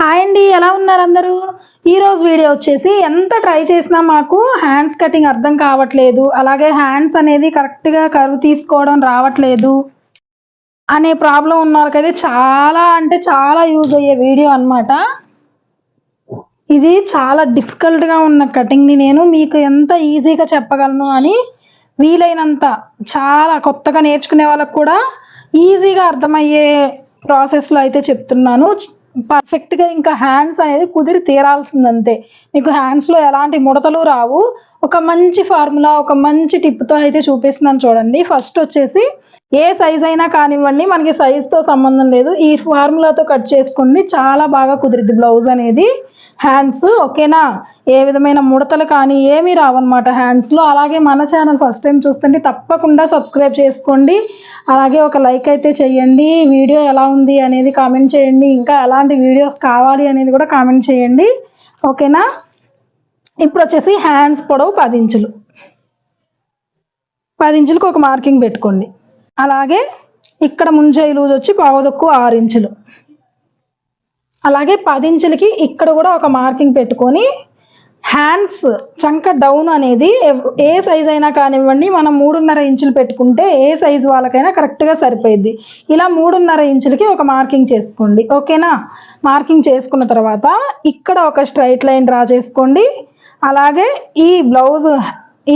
Hi అండి, ఎలా ఉన్నారు అందరూ? ఈరోజు వీడియో వచ్చేసి ఎంత ట్రై చేసినా మాకు హ్యాండ్స్ కటింగ్ అర్థం కావట్లేదు, అలాగే హ్యాండ్స్ అనేది కరెక్ట్గా కరువు తీసుకోవడం రావట్లేదు అనే ప్రాబ్లం ఉన్న వాళ్ళకైతే చాలా అంటే చాలా యూజ్ అయ్యే వీడియో అన్నమాట. ఇది చాలా డిఫికల్ట్గా ఉన్న కటింగ్ని నేను మీకు ఎంత ఈజీగా చెప్పగలను అని వీలైనంత చాలా కొత్తగా నేర్చుకునే వాళ్ళకు కూడా ఈజీగా అర్థమయ్యే ప్రాసెస్లో అయితే చెప్తున్నాను. పర్ఫెక్ట్గా ఇంకా హ్యాండ్స్ అనేది కుదిరి తీరాల్సిందంతే. మీకు హ్యాండ్స్లో ఎలాంటి ముడతలు రావు. ఒక మంచి ఫార్ములా, ఒక మంచి టిప్తో అయితే చూపిస్తున్నాను చూడండి. ఫస్ట్ వచ్చేసి ఏ సైజ్ అయినా కానివ్వండి, మనకి సైజ్తో సంబంధం లేదు, ఈ ఫార్ములాతో కట్ చేసుకోండి, చాలా బాగా కుదిరిద్ది బ్లౌజ్ అనేది. హ్యాండ్స్ ఓకేనా, ఏ విధమైన ముడతలు కానీ ఏమీ రావన్నమాట హ్యాండ్స్లో. అలాగే మన ఛానల్ ఫస్ట్ టైం చూస్తుంటే తప్పకుండా సబ్స్క్రైబ్ చేసుకోండి, అలాగే ఒక లైక్ అయితే చేయండి. వీడియో ఎలా ఉంది అనేది కామెంట్ చేయండి, ఇంకా ఎలాంటి వీడియోస్ కావాలి అనేది కూడా కామెంట్ చేయండి ఓకేనా. ఇప్పుడు వచ్చేసి హ్యాండ్స్ పొడవు 10 ఇంచులు, 10 ఇంచులకు ఒక మార్కింగ్ పెట్టుకోండి. అలాగే ఇక్కడ ముంజై లూజ్ వచ్చి పావుదొక్కు 6 ఇంచులు, అలాగే 10 ఇంచులకి ఇక్కడ కూడా ఒక మార్కింగ్ పెట్టుకొని హ్యాండ్స్ చంక డౌన్ అనేది ఏ సైజ్ అయినా కానివ్వండి, మనం 3.5 ఇంచులు పెట్టుకుంటే ఏ సైజు వాళ్ళకైనా కరెక్ట్గా సరిపోయిద్ది. ఇలా 3.5 ఇంచులకి ఒక మార్కింగ్ చేసుకోండి ఓకేనా. మార్కింగ్ చేసుకున్న తర్వాత ఇక్కడ ఒక స్ట్రైట్ లైన్ డ్రా చేసుకోండి. అలాగే ఈ బ్లౌజ్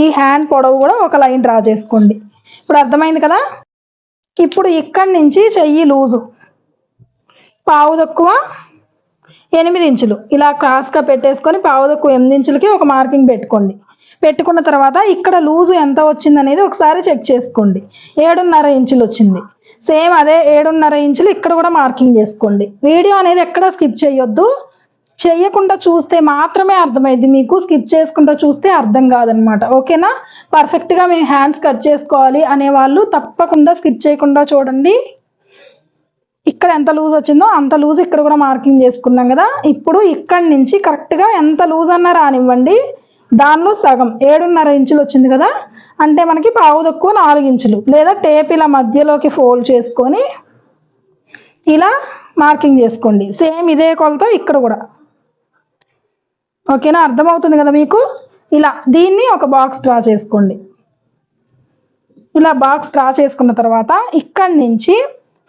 ఈ హ్యాండ్ పొడవు కూడా ఒక లైన్ డ్రా చేసుకోండి. ఇప్పుడు అర్థమైంది కదా. ఇప్పుడు ఇక్కడి నుంచి చెయ్యి లూజు పావు తక్కువ 8 ఇంచులు ఇలా క్రాస్గా పెట్టేసుకొని పావు తక్కువ 8 ఇంచులకి ఒక మార్కింగ్ పెట్టుకోండి. పెట్టుకున్న తర్వాత ఇక్కడ లూజు ఎంత వచ్చింది అనేది ఒకసారి చెక్ చేసుకోండి. 7.5 ఇంచులు వచ్చింది. సేమ్ అదే 7.5 ఇంచులు ఇక్కడ కూడా మార్కింగ్ చేసుకోండి. వీడియో అనేది ఎక్కడ స్కిప్ చేయొద్దు, చెయ్యకుండా చూస్తే మాత్రమే అర్థమైంది మీకు, స్కిప్ చేసుకుంటూ చూస్తే అర్థం కాదనమాట ఓకేనా. పర్ఫెక్ట్గా మేము హ్యాండ్స్ కట్ చేసుకోవాలి అనేవాళ్ళు తప్పకుండా స్కిప్ చేయకుండా చూడండి. ఇక్కడ ఎంత లూజ్ వచ్చిందో అంత లూజ్ ఇక్కడ కూడా మార్కింగ్ చేసుకున్నాం కదా. ఇప్పుడు ఇక్కడి నుంచి కరెక్ట్గా ఎంత లూజ్ అన్నా రానివ్వండి, దానిలో సగం 7.5 ఇంచులు వచ్చింది కదా, అంటే మనకి పావు తక్కువ 4 ఇంచులు, లేదా టేప్ ఇలా మధ్యలోకి ఫోల్డ్ చేసుకొని ఇలా మార్కింగ్ చేసుకోండి. సేమ్ ఇదే కొలతో ఇక్కడ కూడా ఓకేనా. అర్థమవుతుంది కదా మీకు. ఇలా దీన్ని ఒక బాక్స్ డ్రా చేసుకోండి. ఇలా బాక్స్ డ్రా చేసుకున్న తర్వాత ఇక్కడి నుంచి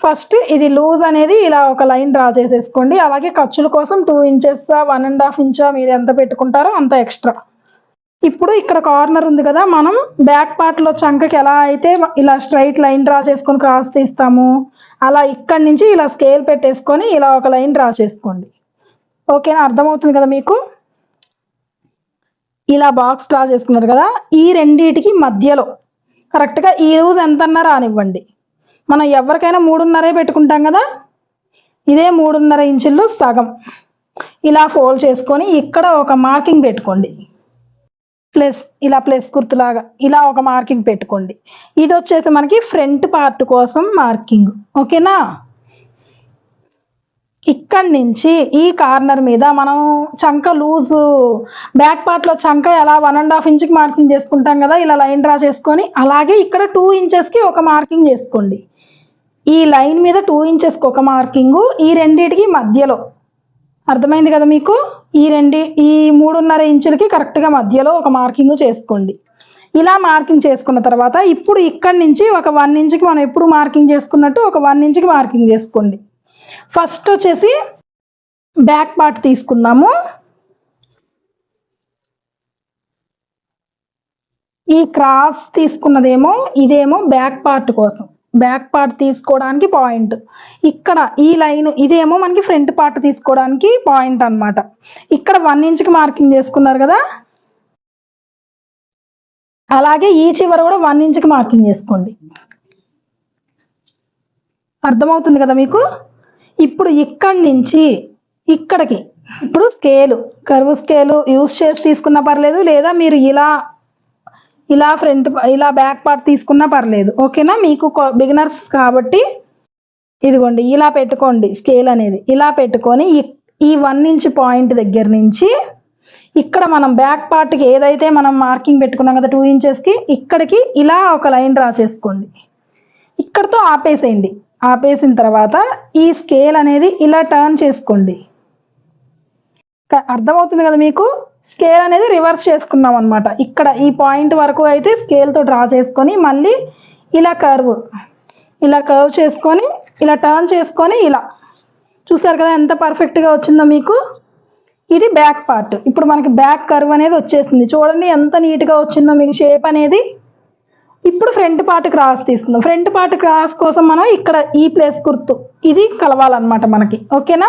ఫస్ట్ ఇది లూజ్ అనేది ఇలా ఒక లైన్ డ్రా చేసేసుకోండి. అలాగే ఖర్చుల కోసం 2 ఇంచెస్ 1.5 ఇంచా మీరు ఎంత పెట్టుకుంటారో అంత ఎక్స్ట్రా. ఇప్పుడు ఇక్కడ కార్నర్ ఉంది కదా, మనం బ్యాక్ పార్ట్లో చంకకి ఎలా అయితే ఇలా స్ట్రైట్ లైన్ డ్రా చేసుకొని క్రాస్ తీస్తాము, అలా ఇక్కడి నుంచి ఇలా స్కేల్ పెట్టేసుకొని ఇలా ఒక లైన్ డ్రా చేసుకోండి ఓకేనా. అర్థమవుతుంది కదా మీకు. ఇలా బాక్స్ డ్రా చేసుకున్నారు కదా, ఈ రెండిటికి మధ్యలో కరెక్ట్గా ఈ లూజ్ ఎంతన్నా రానివ్వండి. మనం ఎవరికైనా 3.5 పెట్టుకుంటాం కదా, ఇదే 3.5 ఇంచుల్లో సగం ఇలా ఫోల్డ్ చేసుకొని ఇక్కడ ఒక మార్కింగ్ పెట్టుకోండి. ఇలా ప్లస్ గుర్తులాగా ఇలా ఒక మార్కింగ్ పెట్టుకోండి. ఇది వచ్చేసి మనకి ఫ్రంట్ పార్ట్ కోసం మార్కింగ్ ఓకేనా. ఇక్కడి నుంచి ఈ కార్నర్ మీద మనం చంక లూజు బ్యాక్ పార్ట్లో చంక ఎలా 1.5 ఇంచుకి మార్కింగ్ చేసుకుంటాం కదా, ఇలా లైన్ డ్రా చేసుకొని అలాగే ఇక్కడ 2 ఇంచెస్కి ఒక మార్కింగ్ చేసుకోండి. ఈ లైన్ మీద 2 ఇంచెస్కి ఒక మార్కింగు, ఈ రెండిటికి మధ్యలో. అర్థమైంది కదా మీకు. ఈ 3.5 ఇంచులకి కరెక్ట్గా మధ్యలో ఒక మార్కింగ్ చేసుకోండి. ఇలా మార్కింగ్ చేసుకున్న తర్వాత ఇప్పుడు ఇక్కడి నుంచి ఒక 1 ఇంచుకి మనం ఎప్పుడు మార్కింగ్ చేసుకున్నట్టు ఒక 1 ఇంచుకి మార్కింగ్ చేసుకోండి. ఫస్ట్ వచ్చేసి బ్యాక్ పార్ట్ తీసుకుందాము. ఈ క్రాస్ తీసుకున్నదేమో ఇదేమో బ్యాక్ పార్ట్ కోసం, బ్యాక్ పార్ట్ తీసుకోవడానికి పాయింట్. ఇక్కడ ఈ లైన్ ఇదేమో మనకి ఫ్రంట్ పార్ట్ తీసుకోవడానికి పాయింట్ అన్నమాట. ఇక్కడ 1 ఇంచుకి మార్కింగ్ చేసుకున్నారు కదా, అలాగే ఈ చివర కూడా 1 ఇంచుకి మార్కింగ్ చేసుకోండి. అర్థమవుతుంది కదా మీకు. ఇప్పుడు ఇక్కడి నుంచి ఇక్కడికి ఇప్పుడు స్కేలు, కర్వ్ స్కేలు యూస్ చేసి తీసుకున్నా పర్లేదు, లేదా మీరు ఇలా ఫ్రంట్ ఇలా బ్యాక్ పార్ట్ తీసుకున్నా పర్లేదు ఓకేనా. మీకు బిగినర్స్ కాబట్టి ఇదిగోండి ఇలా పెట్టుకోండి. స్కేల్ అనేది ఇలా పెట్టుకొని ఈ 1 ఇంచ్ పాయింట్ దగ్గర నుంచి ఇక్కడ మనం బ్యాక్ పార్ట్కి ఏదైతే మనం మార్కింగ్ పెట్టుకున్నాం కదా 2 ఇంచెస్కి, ఇక్కడికి ఇలా ఒక లైన్ డ్రా చేసుకోండి. ఇక్కడతో ఆపేసేయండి. ఆపేసిన తర్వాత ఈ స్కేల్ అనేది ఇలా టర్న్ చేసుకోండి. అర్థమవుతుంది కదా మీకు? స్కేల్ అనేది రివర్స్ చేసుకున్నాం అనమాట. ఇక్కడ ఈ పాయింట్ వరకు అయితే స్కేల్తో డ్రా చేసుకొని మళ్ళీ ఇలా కర్వ్ చేసుకొని ఇలా టర్న్ చేసుకొని ఇలా చూసారు కదా ఎంత పర్ఫెక్ట్గా వచ్చిందో మీకు. ఇది బ్యాక్ పార్ట్. ఇప్పుడు మనకి బ్యాక్ కర్వ్ అనేది వచ్చేసింది. చూడండి ఎంత నీట్గా వచ్చిందో మీకు షేప్ అనేది. ఇప్పుడు ఫ్రంట్ పార్ట్ క్రాస్ తీసుకుందాం. ఫ్రంట్ పార్ట్ క్రాస్ కోసం మనం ఇక్కడ ఈ ప్లేస్ గుర్తు ఇది కలవాలన్నమాట మనకి. ఓకేనా?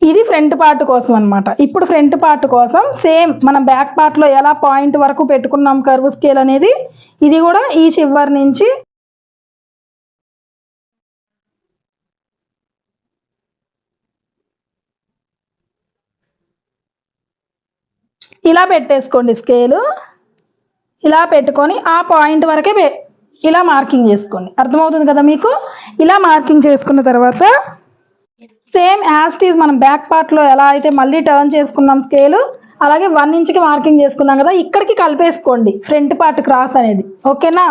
ఇది ఫ్రంట్ పార్ట్ కోసం అనమాట. ఇప్పుడు ఫ్రంట్ పార్ట్ కోసం సేమ్ మనం బ్యాక్ పార్ట్లో ఎలా పాయింట్ వరకు పెట్టుకున్నాం కర్వ్ స్కేల్ అనేది, ఇది కూడా ఈ చివరి నుంచి ఇలా పెట్టేసుకోండి. స్కేలు ఇలా పెట్టుకొని ఆ పాయింట్ వరకే ఇలా మార్కింగ్ చేసుకోండి. అర్థమవుతుంది కదా మీకు? ఇలా మార్కింగ్ చేసుకున్న తర్వాత సేమ్ యాజ్ ఇట్ ఈజ్ మనం బ్యాక్ పార్ట్లో ఎలా అయితే మళ్ళీ టర్న్ చేసుకున్నాం స్కేలు, అలాగే 1 ఇంచ్కి మార్కింగ్ చేసుకున్నాం కదా, ఇక్కడికి కలిపేసుకోండి ఫ్రంట్ పార్ట్ క్రాస్ అనేది. ఓకేనా?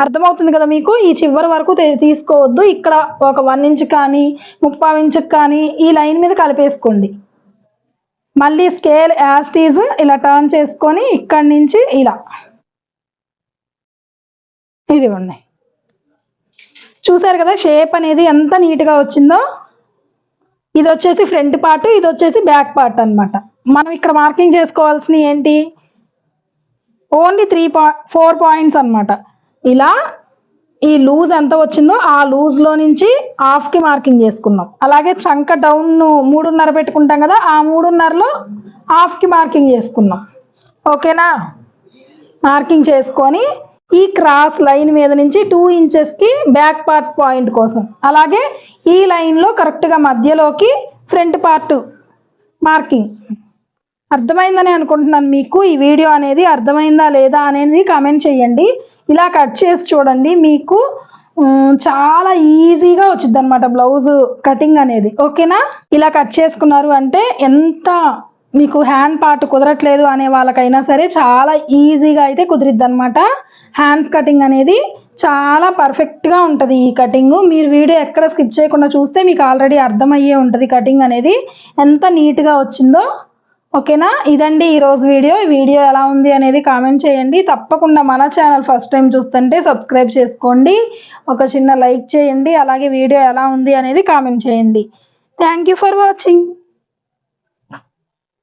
అర్థమవుతుంది కదా మీకు? ఈ చివరి వరకు తీసుకోవద్దు. ఇక్కడ ఒక 1 ఇంచ్ కానీ 30 ఇంచుకి కానీ ఈ లైన్ మీద కలిపేసుకోండి. మళ్ళీ స్కేల్ యాజ్ ఇట్ ఈజ్ ఇలా టర్న్ చేసుకొని ఇక్కడి నుంచి ఇలా ఇదిగోండి. చూసారు కదా షేప్ అనేది ఎంత నీట్గా వచ్చిందో. ఇది వచ్చేసి ఫ్రంట్ పార్ట్, ఇది వచ్చేసి బ్యాక్ పార్ట్ అనమాట. మనం ఇక్కడ మార్కింగ్ చేసుకోవాల్సినవి ఏంటి? ఓన్లీ 4 పాయింట్స్ అనమాట. ఇలా ఈ లూజ్ ఎంత వచ్చిందో ఆ లూజ్లో నుంచి హాఫ్కి మార్కింగ్ చేసుకున్నాం. అలాగే చంక డౌన్ 3.5 పెట్టుకుంటాం కదా, ఆ 3.5లో హాఫ్కి మార్కింగ్ చేసుకున్నాం. ఓకేనా? మార్కింగ్ చేసుకొని ఈ క్రాస్ లైన్ మీద నుంచి 2 ఇంచెస్కి బ్యాక్ పార్ట్ పాయింట్ కోసం, అలాగే ఈ లైన్లో కరెక్ట్గా మధ్యలోకి ఫ్రంట్ పార్ట్ మార్కింగ్. అర్థమైందని అనుకుంటున్నాను. మీకు ఈ వీడియో అనేది అర్థమైందా లేదా అనేది కామెంట్ చేయండి. ఇలా కట్ చేసి చూడండి, మీకు చాలా ఈజీగా వచ్చింది అనమాట బ్లౌజ్ కటింగ్ అనేది. ఓకేనా? ఇలా కట్ చేసుకున్నారు అంటే ఎంత మీకు హ్యాండ్ పార్ట్ కుదరట్లేదు అనే వాళ్ళకైనా సరే చాలా ఈజీగా అయితే కుదిరిద్ది అనమాట. హ్యాండ్స్ కటింగ్ అనేది చాలా పర్ఫెక్ట్గా ఉంటుంది ఈ కటింగ్. మీరు వీడియో ఎక్కడ స్కిప్ చేయకుండా చూస్తే మీకు ఆల్రెడీ అర్థమయ్యే ఉంటుంది కటింగ్ అనేది ఎంత నీట్గా వచ్చిందో. ఓకేనా? ఇదండి ఈరోజు వీడియో. ఈ వీడియో ఎలా ఉంది అనేది కామెంట్ చేయండి. తప్పకుండా మన ఛానల్ ఫస్ట్ టైం చూస్తుంటే సబ్స్క్రైబ్ చేసుకోండి, ఒక చిన్న లైక్ చేయండి, అలాగే వీడియో ఎలా ఉంది అనేది కామెంట్ చేయండి. Thank you for watching.